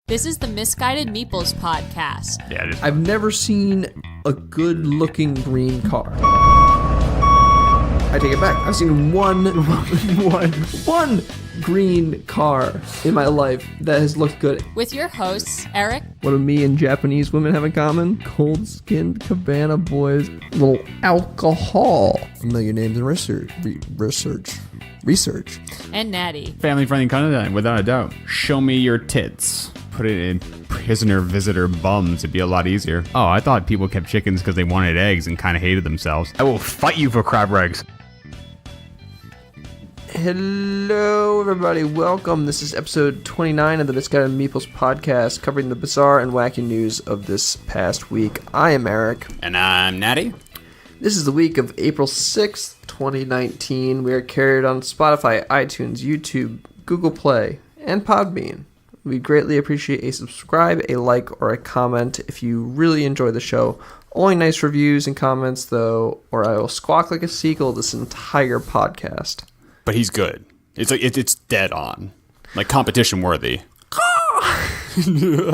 This is the Misguided Meeples podcast. Yeah, I've never seen a good-looking green car. I take it back. I've seen one green car in my life that has looked good. With your hosts, Eric. What do me and Japanese women have in common? Cold-skinned Cabana boys. Little alcohol. Know your names and research. And Natty. family-friendly content, without a doubt. Show me your tits. Put it in prisoner-visitor bums. It'd be a lot easier. Oh, I thought people kept chickens because they wanted eggs and kind of hated themselves. I will fight you for crab eggs. Hello, everybody. Welcome. This is episode 29 of the Misguided Meeples podcast, covering the bizarre and wacky news of this past week. I am Eric. And I'm Natty. This is the week of April 6th, 2019. We are carried on Spotify, iTunes, YouTube, Google Play, and Podbean. We greatly appreciate a subscribe, a like, or a comment if you really enjoy the show. Only nice reviews and comments, though, or I will squawk like a seagull this entire podcast. But he's good. It's like it's dead on, like competition worthy.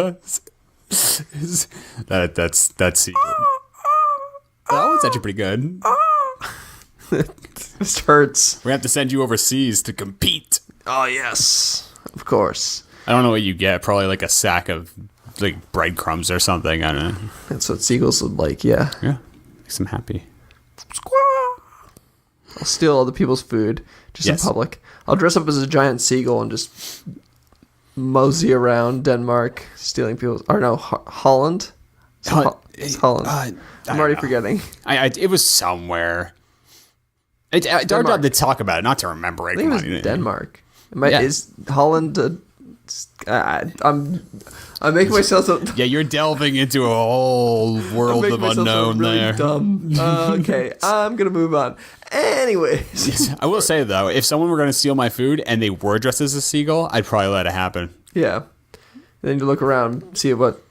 that's that was actually pretty good. This hurts. We have to send you overseas to compete. Oh, yes. Of course. I don't know what you get. Probably like a sack of like breadcrumbs or something. I don't know. That's what seagulls would like, yeah. Yeah, makes them happy. I'll steal other people's food just in public. I'll dress up as a giant seagull and just mosey around Denmark, stealing people's... Or no, Holland? It's Holland. I'm already forgetting. It was somewhere. It's our job to talk about it, not to remember it. I think it was Denmark. Is Holland... I'm making myself so... Yeah, you're delving into a whole world of unknown really there. Dumb. Okay, I'm gonna move on. Anyways, Yes, I will say though, if someone were going to steal my food and they were dressed as a seagull, I'd probably let it happen. yeah. And then you look around, see what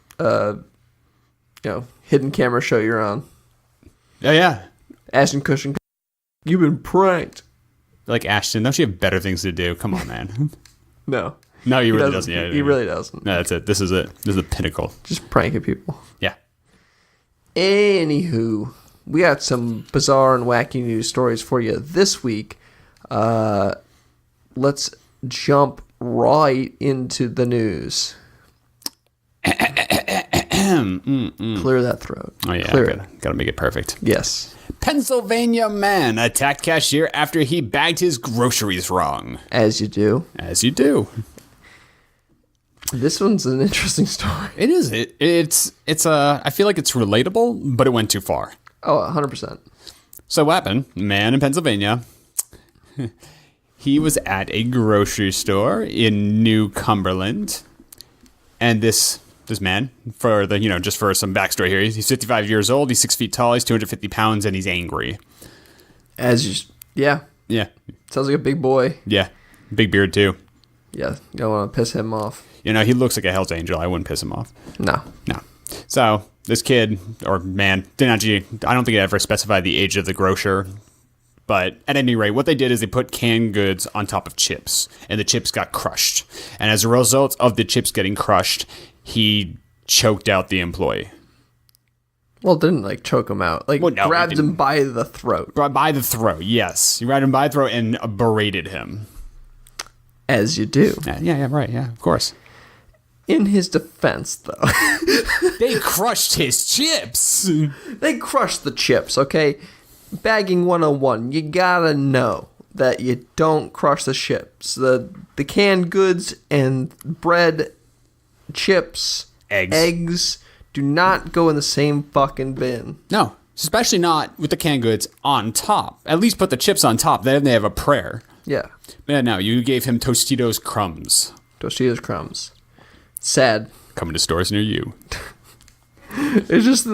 hidden camera show you're on. Oh yeah, Ashton Kutcher, you've been pranked. like Ashton, don't you have better things to do? Come on, man. No. No, he really doesn't. Yeah, He really doesn't. No, that's it. This is it. This is the pinnacle. Just pranking people. Yeah. Anywho, we got some bizarre and wacky news stories for you this week. Let's jump right into the news. Clear that throat. Oh yeah. Clear it. Gotta make it perfect. Yes. Pennsylvania man attacked cashier after he bagged his groceries wrong. As you do. As you do. This one's an interesting story. It is. It's I feel like it's relatable, but it went too far. Oh, 100%. So what happened? Man in Pennsylvania. He was at a grocery store in New Cumberland, and this man, for the just for some backstory here, he's 55 years old. He's 6 feet tall. He's 250 pounds, and he's angry. Yeah. Sounds like a big boy. Yeah, big beard too. Yeah, you don't want to piss him off. He looks like a Hell's Angel. I wouldn't piss him off. No. So this kid or man didn't actually. I don't think it ever specified the age of the grocer. But at any rate, what they did is they put canned goods on top of chips, and the chips got crushed. And as a result of the chips getting crushed, he choked out the employee. Well, didn't choke him out. Grabbed him by the throat. By the throat, yes. He grabbed him by the throat and berated him. As you do. Yeah, right, yeah, of course. In his defense, though. They crushed his chips. They crushed the chips, okay? Bagging 101, you gotta know that you don't crush the chips. The canned goods and bread, chips, eggs do not go in the same fucking bin. No, especially not with the canned goods on top. At least put the chips on top, then they have a prayer. Yeah. Yeah, no, you gave him Tostitos crumbs. Tostitos crumbs. Sad. Coming to stores near you. It's just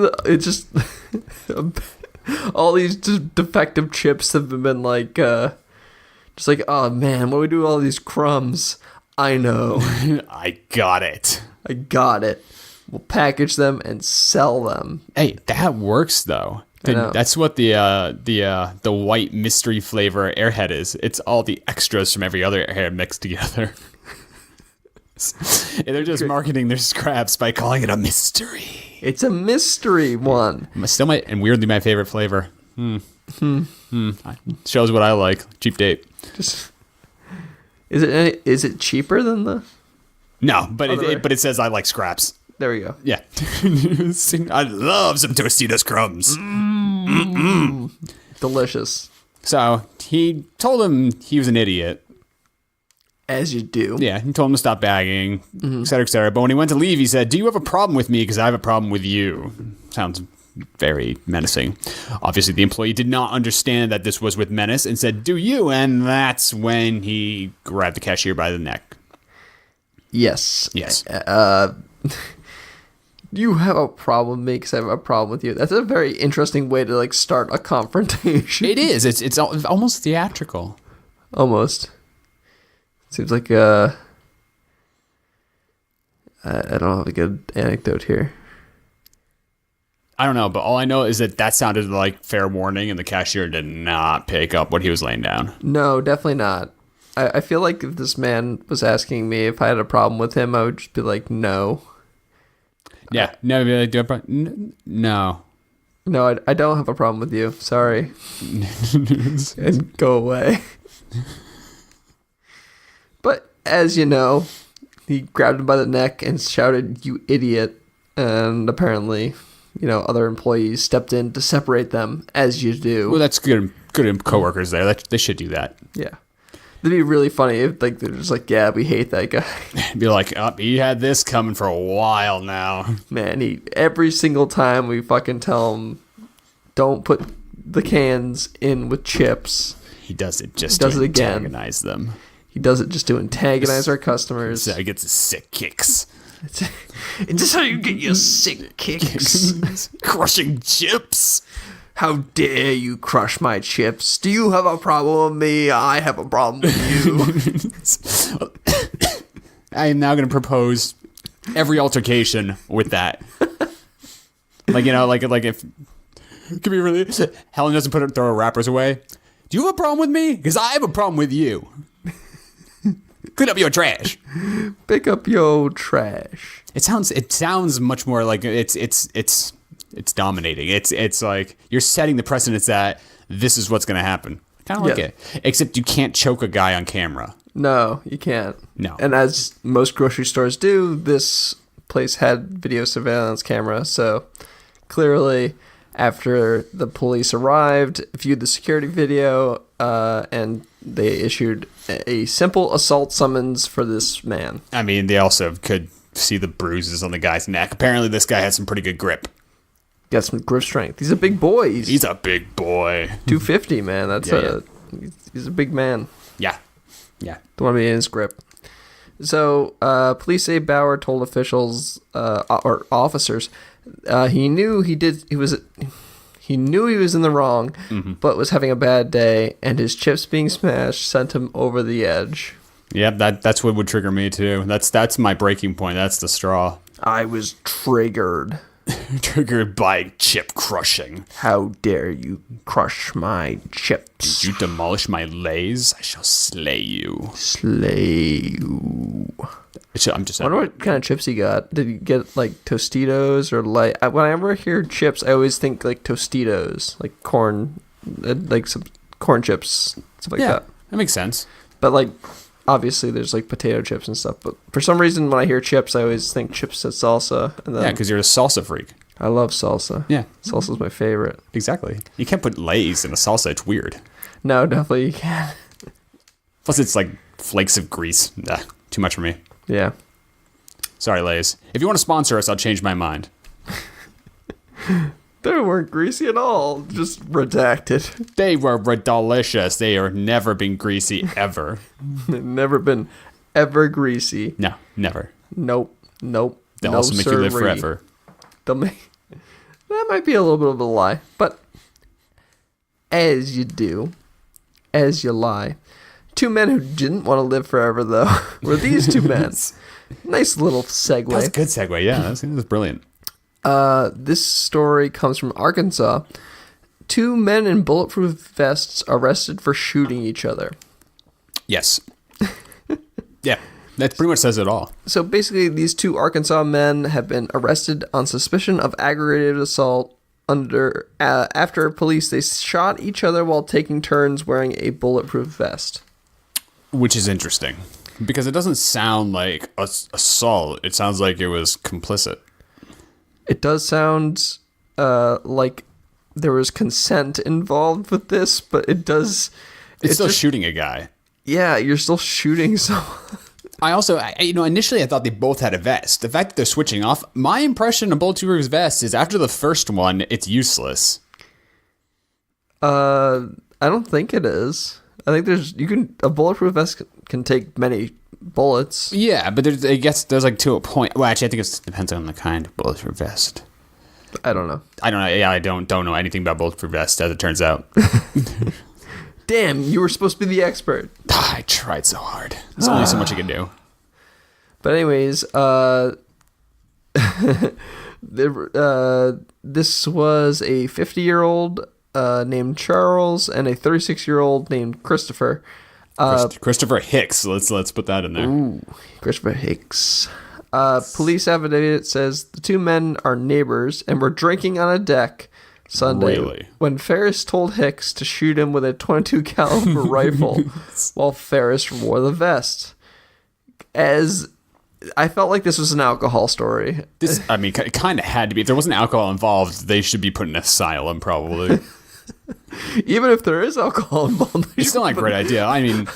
all these defective chips have been oh man, what do we do with all these crumbs? I know. I got it. We'll package them and sell them. Hey, that works though. That's what the white mystery flavor Airhead is. It's all the extras from every other Airhead mixed together. They're just marketing their scraps by calling it a mystery. It's a mystery one. Still and weirdly my favorite flavor. Shows what I like. Cheap date. Just is it cheaper than the? No, but it says I like scraps. There we go. Yeah. I love some Tostitos crumbs. Delicious. So he told him he was an idiot. As you do. Yeah, he told him to stop bagging, et cetera, et cetera. But when he went to leave, he said, "Do you have a problem with me? Because I have a problem with you." Sounds very menacing. Obviously, the employee did not understand that this was with menace and said, "Do you?" And that's when he grabbed the cashier by the neck. Yes. Yes. You have a problem with me because I have a problem with you. That's a very interesting way to like start a confrontation. It is. It's almost theatrical. Almost. Seems like I don't have a good anecdote here. I don't know, but all I know is that sounded like fair warning, and the cashier did not pick up what he was laying down. No, definitely not. I feel like if this man was asking me if I had a problem with him, I would just be like, no. Yeah, no, be like, do I have a problem? No. No, I don't have a problem with you. Sorry. And go away. But as you know, he grabbed him by the neck and shouted, "You idiot!" And apparently, other employees stepped in to separate them, as you do. Well, that's good. Good coworkers there. They should do that. Yeah. It'd be really funny if they're just like, "Yeah, we hate that guy." Be like, "Oh, he had this coming for a while now." Man, every single time we fucking tell him, "Don't put the cans in with chips." He does it just does to it again. antagonize them. He does it just to antagonize our customers. So he gets his sick kicks. It's just how you get your sick kicks. Crushing chips. How dare you crush my chips? Do you have a problem with me? I have a problem with you. I am now going to propose every altercation with that. Like if it could be really. Helen doesn't throw her wrappers away. Do you have a problem with me? Because I have a problem with you. Clean up your trash. Pick up your trash. It sounds much more like it's dominating. It's like you're setting the precedence that this is what's going to happen. Kind of like it. Except you can't choke a guy on camera. No, you can't. No. And as most grocery stores do, this place had video surveillance camera. So clearly, after the police arrived, viewed the security video, and they issued a simple assault summons for this man. I mean, they also could see the bruises on the guy's neck. Apparently, this guy had some pretty good grip. Got some grip strength. He's a big boy. He's a big boy. 250, man. He's a big man. Yeah. Don't want to be in his grip. So, police say Bauer told officials or officers he knew he was in the wrong, but was having a bad day, and his chips being smashed sent him over the edge. Yeah, that's what would trigger me too. That's my breaking point. That's the straw. I was triggered. Triggered by chip crushing. How dare you crush my chips? Did you demolish my Lays? I shall slay you. Slay you. I'm just. I wonder what kind of chips he got. Did he get like Tostitos or like? Whenever I hear chips, I always think like Tostitos, like corn, like some corn chips, stuff like that. That makes sense. But like, obviously, there's like potato chips and stuff. But for some reason, when I hear chips, I always think chips and salsa. And then because you're a salsa freak. I love salsa. Yeah, salsa's my favorite. Exactly. You can't put Lay's in a salsa. It's weird. No, definitely you can't. Plus, it's like flakes of grease. Too much for me. Yeah. Sorry, Lay's. If you want to sponsor us, I'll change my mind. They weren't greasy at all. Just redacted. They were delicious. They are never been greasy ever. They've never been ever greasy. No, never. Nope. They'll also make you live forever. That might be a little bit of a lie, but as you do, as you lie. Two men who didn't want to live forever, though, were these two men. Nice little segue. That's a good segue, yeah. That was brilliant. This story comes from Arkansas. Two men in bulletproof vests arrested for shooting each other. Yes. Yeah. That pretty much says it all. So basically, these two Arkansas men have been arrested on suspicion of aggravated assault after police they shot each other while taking turns wearing a bulletproof vest. Which is interesting because it doesn't sound like assault. It sounds like it was complicit. It does sound like there was consent involved with this, but it does. It's still shooting a guy. Yeah, you're still shooting someone. I also, initially I thought they both had a vest. The fact that they're switching off, my impression of bulletproof vest is after the first one, it's useless. I don't think it is. I think a bulletproof vest can take many bullets. Yeah, but there's like to a point. Well, actually, I think it depends on the kind of bulletproof vest. I don't know. I don't know. Yeah, I don't know anything about bulletproof vest, as it turns out. Damn, you were supposed to be the expert. I tried so hard. There's only so much you can do. But anyways, this was a 50-year-old named Charles and a 36-year-old named Christopher. Christopher Hicks. Let's put that in there. Ooh, Christopher Hicks. Police affidavit says the two men are neighbors and were drinking on a deck Sunday when Ferris told Hicks to shoot him with a .22 caliber rifle while Ferris wore the vest. As I felt like this was an alcohol story. It kind of had to be. If there wasn't alcohol involved, they should be put in an asylum, probably. Even if there is alcohol involved, it's still not a great idea. I mean,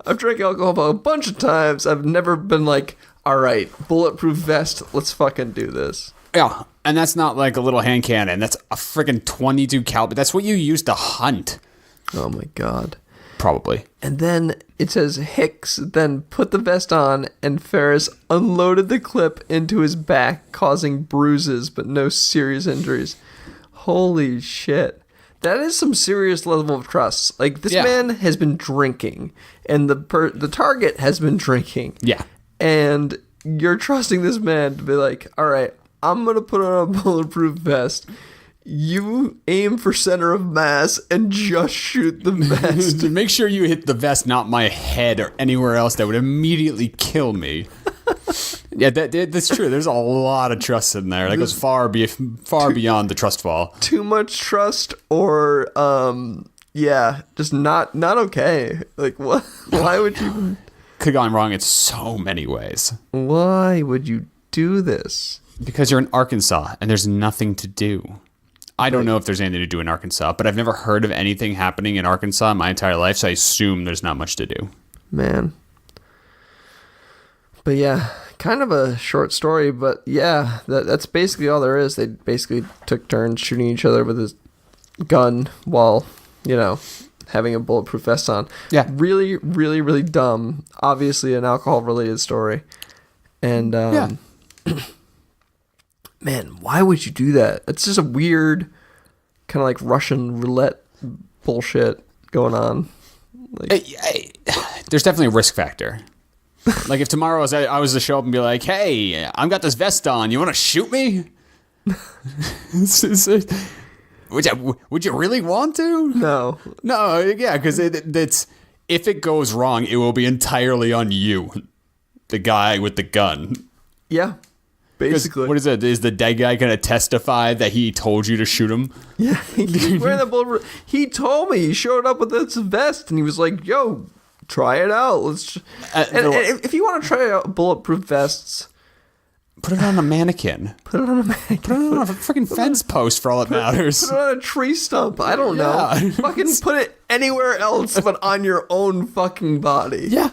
I've drank alcohol a bunch of times. I've never been like, all right, bulletproof vest, let's fucking do this. Yeah, and that's not like a little hand cannon. That's a freaking .22 caliber. That's what you use to hunt. Oh my god. Probably. And then it says Hicks then put the vest on and Ferris unloaded the clip into his back, causing bruises but no serious injuries. Holy shit. That is some serious level of trust. Like, this man has been drinking, and the target has been drinking. Yeah. And you're trusting this man to be like, all right, I'm going to put on a bulletproof vest. You aim for center of mass and just shoot the vest. Make sure you hit the vest, not my head or anywhere else that would immediately kill me. Yeah, that's true. There's a lot of trust in there. That goes far beyond the trust fall. Too much trust, or just not okay. Like, what? Why would you? Could have gone wrong in so many ways. Why would you do this? Because you're in Arkansas and there's nothing to do. I don't know if there's anything to do in Arkansas, but I've never heard of anything happening in Arkansas in my entire life, so I assume there's not much to do. Man. But yeah, kind of a short story, but yeah, that's basically all there is. They basically took turns shooting each other with his gun while, having a bulletproof vest on. Yeah. Really, really, really dumb. Obviously an alcohol-related story. And, man, why would you do that? It's just a weird kind of like Russian roulette bullshit going on. Like, there's definitely a risk factor. Like, if tomorrow I was to show up and be like, hey, I've got this vest on, you want to shoot me? Would you really want to? No, yeah, because it's if it goes wrong, it will be entirely on you, the guy with the gun. Yeah, basically. What is it? Is the dead guy going to testify that he told you to shoot him? Yeah, he's wearing the bulletproof. He told me, he showed up with this vest, and he was like, yo, try it out. Let's. And if you want to try out bulletproof vests, put it on a mannequin. Put it on a freaking fence post for all it matters. Put it on a tree stump. I don't know. Fucking put it anywhere else but on your own fucking body. Yeah.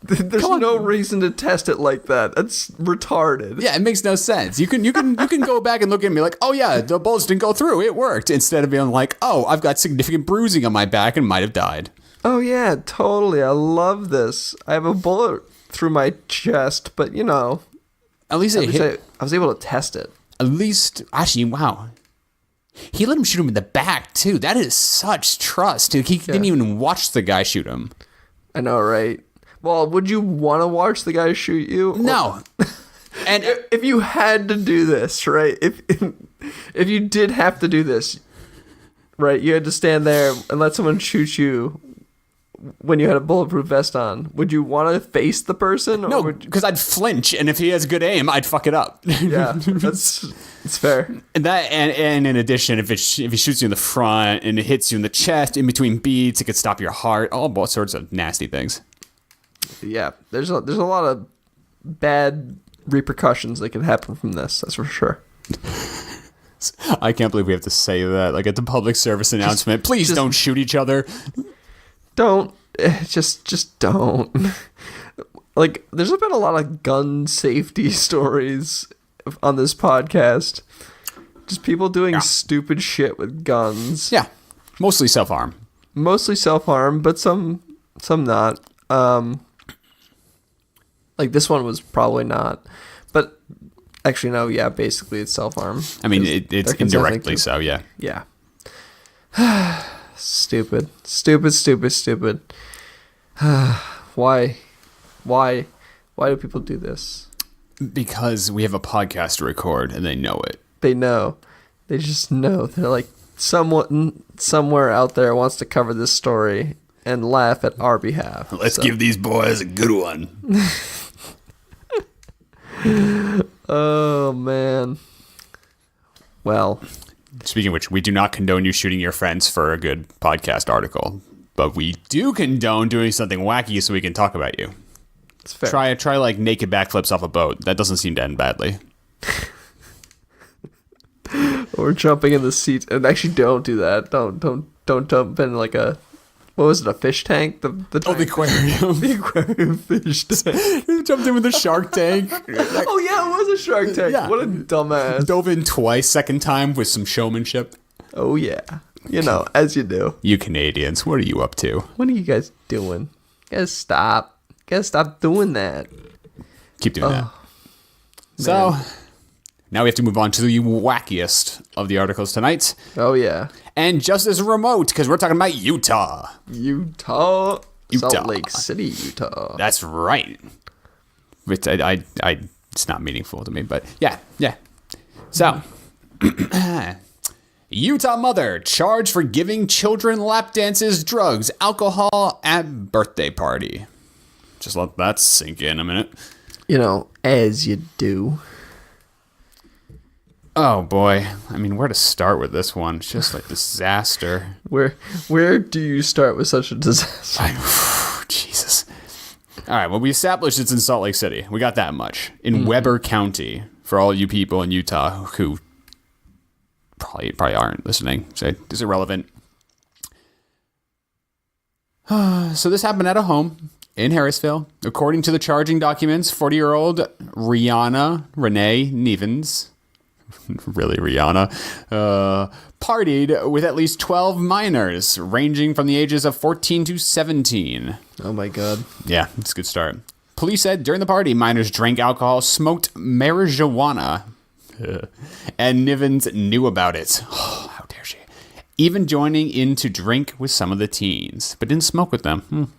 There's no reason to test it like that. That's retarded. Yeah, it makes no sense. You can go back and look at me like, oh yeah, the bullets didn't go through. It worked. Instead of being like, oh, I've got significant bruising on my back and might have died. Oh yeah, totally. I love this. I have a bullet through my chest, but at least I was able to test it. At least, actually, wow. He let him shoot him in the back too. That is such trust. He didn't even watch the guy shoot him. I know, right? Well, would you want to watch the guy shoot you? No. And if you had to do this, right? If you did have to do this, right? You had to stand there and let someone shoot you. when you had a bulletproof vest on? Would you want to face the person? Or No, would you... because I'd flinch, and if he has good aim, I'd fuck it up. Yeah, it's fair. And in addition, if he shoots you in the front and it hits you in the chest in between beats, it could stop your heart. All sorts of nasty things. Yeah, there's a lot of bad repercussions that can happen from this. That's for sure. I can't believe we have to say that, like at the public service announcement. Please don't shoot each other. Don't just don't. Like, there's been a lot of gun safety stories on this podcast. Just people doing stupid shit with guns. Yeah, mostly self-harm. Mostly self-harm, but some not. Like this one was probably not, but actually no. Yeah, basically it's self-harm. I mean, it's indirectly so. Yeah. Yeah. Stupid. Why do people do this? Because we have a podcast to record, and they know it. They know. They just know. They're like, someone somewhere out there wants to cover this story and laugh at our behalf. Let's give these boys a good one. Oh, man. Well, speaking of which, we do not condone you shooting your friends for a good podcast article, but we do condone doing something wacky so we can talk about you. it's fair. Try like naked backflips off a boat. That doesn't seem to end badly. Or jumping in the seat. And actually, don't do that. Don't jump in like a... What was it, a fish tank? The aquarium. The aquarium fish tank. You jumped in with a shark tank. Oh, yeah, it was a shark tank. Yeah. What a dumbass. Dove in twice, second time with some showmanship. Oh, yeah. You know, as you do. You Canadians, what are you up to? What are you guys doing? You guys stop. You guys stop doing that. Keep doing that. So, now we have to move on to the wackiest of the articles tonight. Oh, yeah. And just as remote, because we're talking about Utah. Utah. Salt Lake City, Utah. That's right. Which it's not meaningful to me, but yeah. So, Utah mother charged for giving children lap dances, drugs, alcohol at birthday party. Just let that sink in a minute. You know, as you do. Oh boy, I mean, where to start with this one? It's just like disaster. Where do you start with such a disaster? Jesus. All right, well, we established it's in Salt Lake City. We got that much. In Weber County, for all you people in Utah who probably aren't listening. So it's irrelevant. So this happened at a home in Harrisville. According to the charging documents, 40-year-old Renee Nevins, really Rihanna, partied with at least 12 minors, ranging from the ages of 14 to 17. Oh my god. Yeah, it's a good start. Police said during the party, minors drank alcohol, smoked marijuana, and Nivens knew about it. Oh, how dare she. Even joining in to drink with some of the teens, but didn't smoke with them.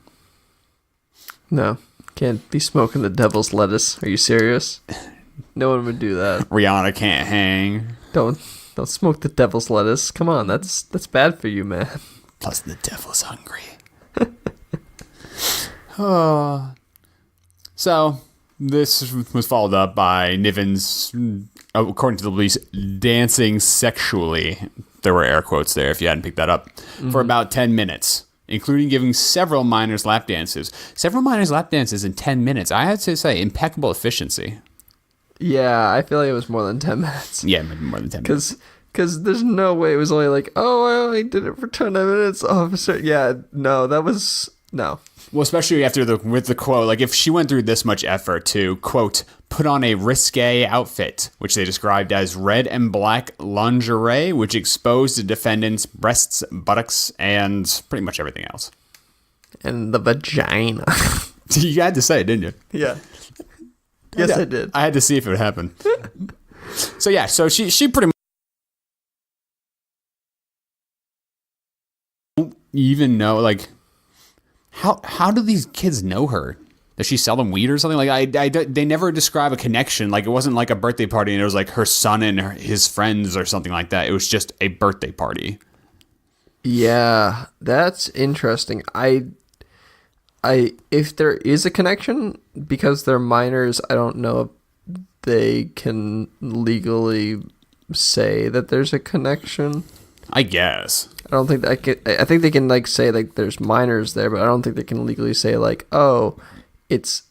No, can't be smoking the devil's lettuce. Are you serious? No one would do that. Rihanna can't hang. Don't smoke the devil's lettuce. Come on, that's bad for you, man. Plus the devil's hungry. So this was followed up by Nivens, according to the police, dancing sexually. There were air quotes there if you hadn't picked that up, for about 10 minutes, including giving several minors lap dances. Several minors lap dances in 10 minutes. I had to say, impeccable efficiency. Yeah, I feel like it was more than 10 minutes. Yeah, maybe more than 10 minutes. Because there's no way it was only like, oh, I only did it for 10 minutes, officer. Yeah, no, that was... No. Well, especially with the quote, like if she went through this much effort to, quote, put on a risque outfit, which they described as red and black lingerie, which exposed the defendant's breasts, buttocks, and pretty much everything else. And the vagina. You had to say it, didn't you? Yeah. Yes, Yeah. I did. I had to see if it would happen. So yeah, so she pretty much don't even know, like, how do these kids know her? Does she sell them weed or something? Like, they never describe a connection. Like, it wasn't like a birthday party and it was like her son and his friends or something like that. It was just a birthday party. Yeah, that's interesting. if there is a connection, because they're minors, I don't know if they can legally say that there's a connection. I guess. I don't think I think they can like say like there's minors there, but I don't think they can legally say like, oh, it's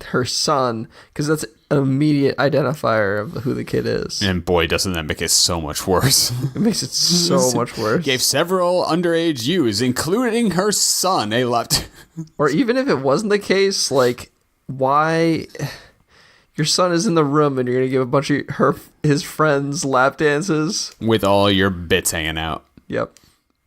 her son, because that's an immediate identifier of who the kid is. And boy, doesn't that make it so much worse. It makes it so much worse. Gave several underage youths, including her son, a left. Or even if it wasn't the case, like, why your son is in the room and you're gonna give a bunch of his friends lap dances With all your bits hanging out. Yep.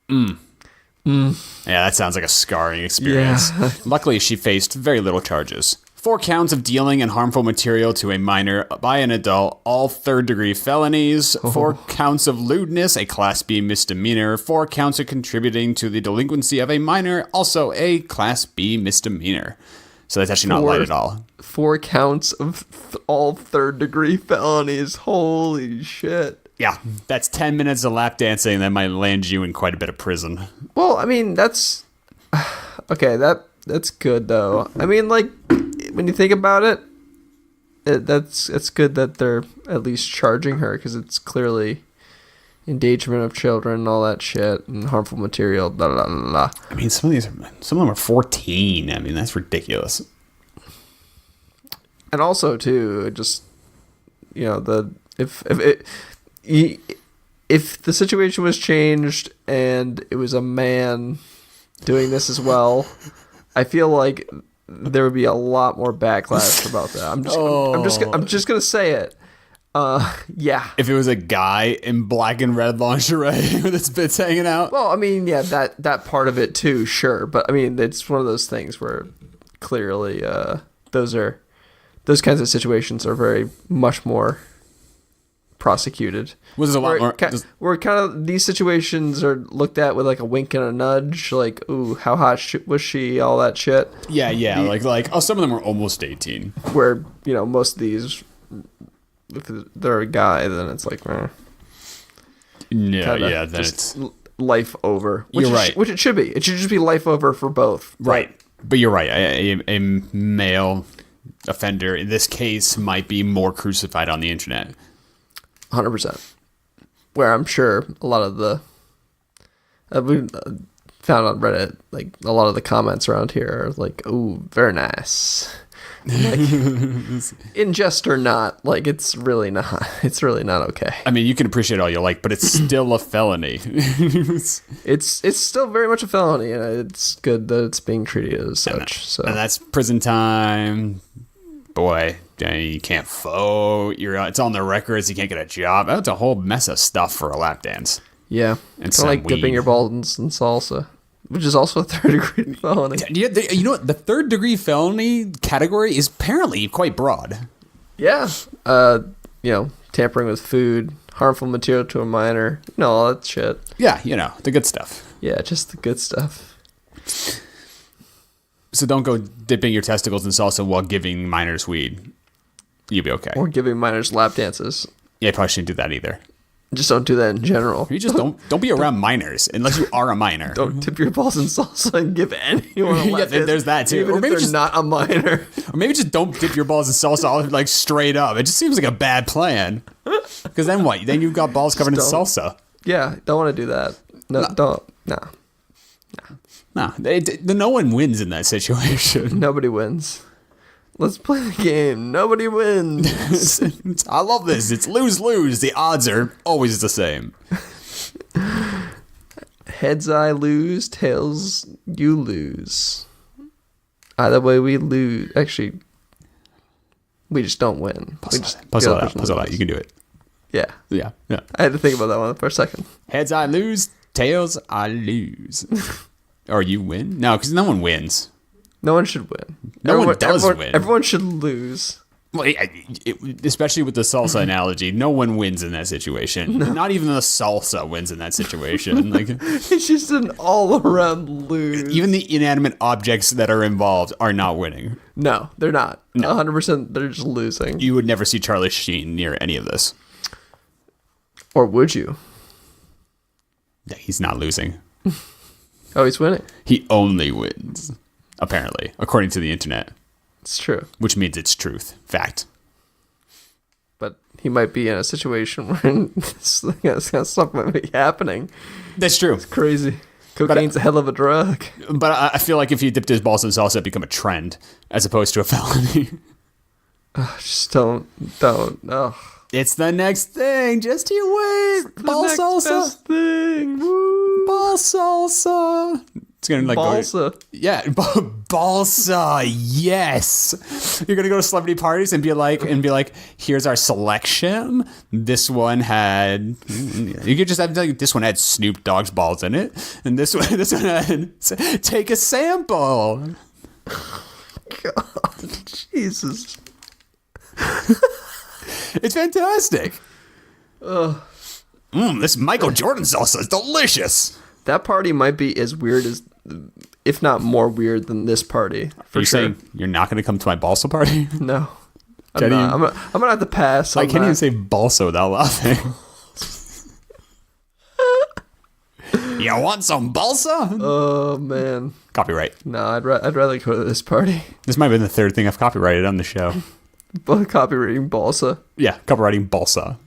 Yeah, that sounds like a scarring experience. Yeah. Luckily, she faced very little charges. 4 counts of dealing in harmful material to a minor by an adult, all third-degree felonies. 4 counts of lewdness, a Class B misdemeanor. 4 counts of contributing to the delinquency of a minor, also a Class B misdemeanor. So that's actually not light at all. 4 counts of all third-degree felonies. Holy shit. Yeah, that's 10 minutes of lap dancing that might land you in quite a bit of prison. Well, I mean, that's... Okay, that's good, though. I mean, like, when you think about it, it's good that they're at least charging her, because it's clearly endangerment of children and all that shit, and harmful material, blah, blah, blah, blah. I mean, some of them are 14. I mean, that's ridiculous. And also, too, just, you know, if the situation was changed and it was a man doing this as well, I feel like there would be a lot more backlash about that. I'm just gonna say it. Yeah. If it was a guy in black and red lingerie with his bits hanging out. Well, I mean, yeah, that part of it too, sure. But I mean, it's one of those things where clearly those kinds of situations are very much more prosecuted. Was a lot more where kind of these situations are looked at with like a wink and a nudge, like, ooh, how hot was she, all that shit. Yeah, like some of them were almost 18. Where, you know, most of these, if they're a guy, then it's like, yeah, then it's life over. You're right. Which it should be. It should just be life over for both. Right. But you're right. A male offender in this case might be more crucified on the internet. 100%. Where I'm sure a lot of the we found on Reddit, like a lot of the comments around here are like, "Ooh, very nice." Like, in jest or not, like it's really not okay. I mean, you can appreciate all you like, but it's still a felony. It's still very much a felony, and it's good that it's being treated as such. And that's prison time. Boy, you can't vote. It's on the records. You can't get a job. That's a whole mess of stuff for a lap dance. Yeah, it's like dipping your balls in salsa, which is also a third-degree felony. Yeah, you know what? The third-degree felony category is apparently quite broad. Yeah, you know, tampering with food, harmful material to a minor, you know, all that shit. Yeah, you know, the good stuff. Yeah, just the good stuff. So don't go dipping your testicles in salsa while giving minors weed. You'll be okay. Or giving minors lap dances. Yeah, you probably shouldn't do that either. Just don't do that in general. You just don't be around minors unless you are a minor. Don't tip your balls in salsa and give anyone a lap dance. There's that too. Even or maybe if they're not a minor. Or maybe just don't dip your balls in salsa like straight up. It just seems like a bad plan. Because then what? Then you've got balls covered in salsa. Yeah, don't want to do that. No, don't. No. No, no one wins in that situation. Nobody wins. Let's play the game. Nobody wins. I love this. It's lose-lose. The odds are always the same. Heads I lose, tails you lose. Either way we lose. Actually, we just don't win. Puzzle it out. You can do it. Yeah. Yeah. I had to think about that one for a second. Heads I lose, tails I lose. Or you win? No, because no one wins. No one should win. Everyone does win. Everyone should lose. Well, especially with the salsa analogy, no one wins in that situation. No. Not even the salsa wins in that situation. Like it's just an all-around lose. Even the inanimate objects that are involved are not winning. No, they're not. No. 100%, they're just losing. You would never see Charlie Sheen near any of this. Or would you? Yeah, he's not losing. Oh, he's winning. He only wins. apparently, according to the internet, It's true. which means it's truth. Fact. But he might be in a situation where this kind of stuff might be happening. That's true. Crazy. Cocaine's a hell of a drug. But I feel like if he dipped his balls in salsa, it'd become a trend as opposed to a felony. Just don't. Oh. It's the next thing. Just you wait. Ball Next salsa. best thing. Woo. Ball salsa. It's gonna like Balsa. Yeah, balsa. Yes. You're gonna go to celebrity parties and be like, here's our selection. This one had. You could just have like this one had Snoop Dogg's balls in it, and this one had. Take a sample. God, Jesus. It's fantastic. This Michael Jordan salsa is delicious. That party might be as weird as, if not more weird than this party. Are you sure. saying you're not going to come to my balsa party? No. I'm Can't not. even- I'm gonna have to pass. I on can't that. even say balsa without laughing. You want some balsa? Oh man. Copyright. No, I'd rather go to this party. This might have been the third thing I've copyrighted on the show. But copywriting balsa Yeah, copywriting balsa.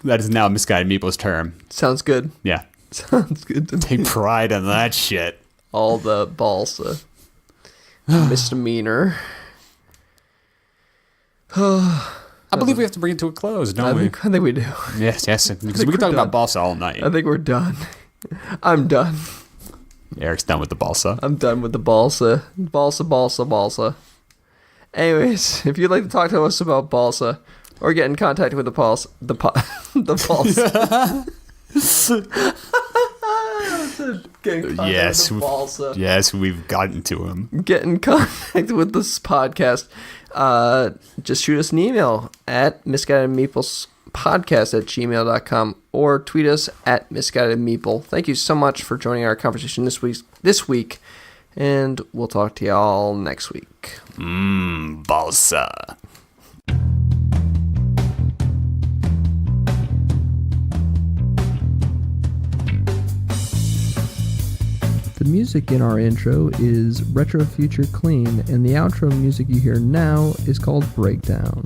That is now a Misguided Meeples term. sounds good. Yeah. Sounds good to me. Take pride in that shit. All the balsa misdemeanor. I believe we have to bring it to a close, don't we? I think we do. Yes, because we we're can talk done. about balsa all night. I think we're done. I'm done. Eric's done with the balsa. I'm done with the balsa. Balsa. Anyways, if you'd like to talk to us about balsa or get in contact with the balsa. Yes, balsa. yes, we've gotten to him. Get in contact with this podcast. Just shoot us an email at misguidedmeeplespodcast@gmail.com or tweet us at misguidedmeeple. Thank you so much for joining our conversation this week, and we'll talk to y'all next week. Balsa. The music in our intro is Retro Future Clean, and the outro music you hear now is called Breakdown.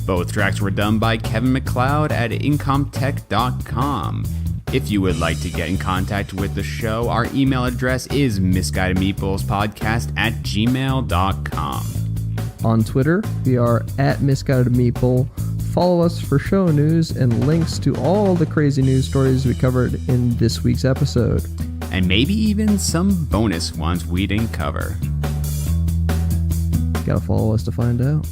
Both tracks were done by Kevin MacLeod at incomtech.com. If you would like to get in contact with the show, our email address is misguidedmeeplespodcast@gmail.com. On Twitter, we are at MisguidedMeeple. Follow us for show news and links to all the crazy news stories we covered in this week's episode. And maybe even some bonus ones we didn't cover. Gotta follow us to find out.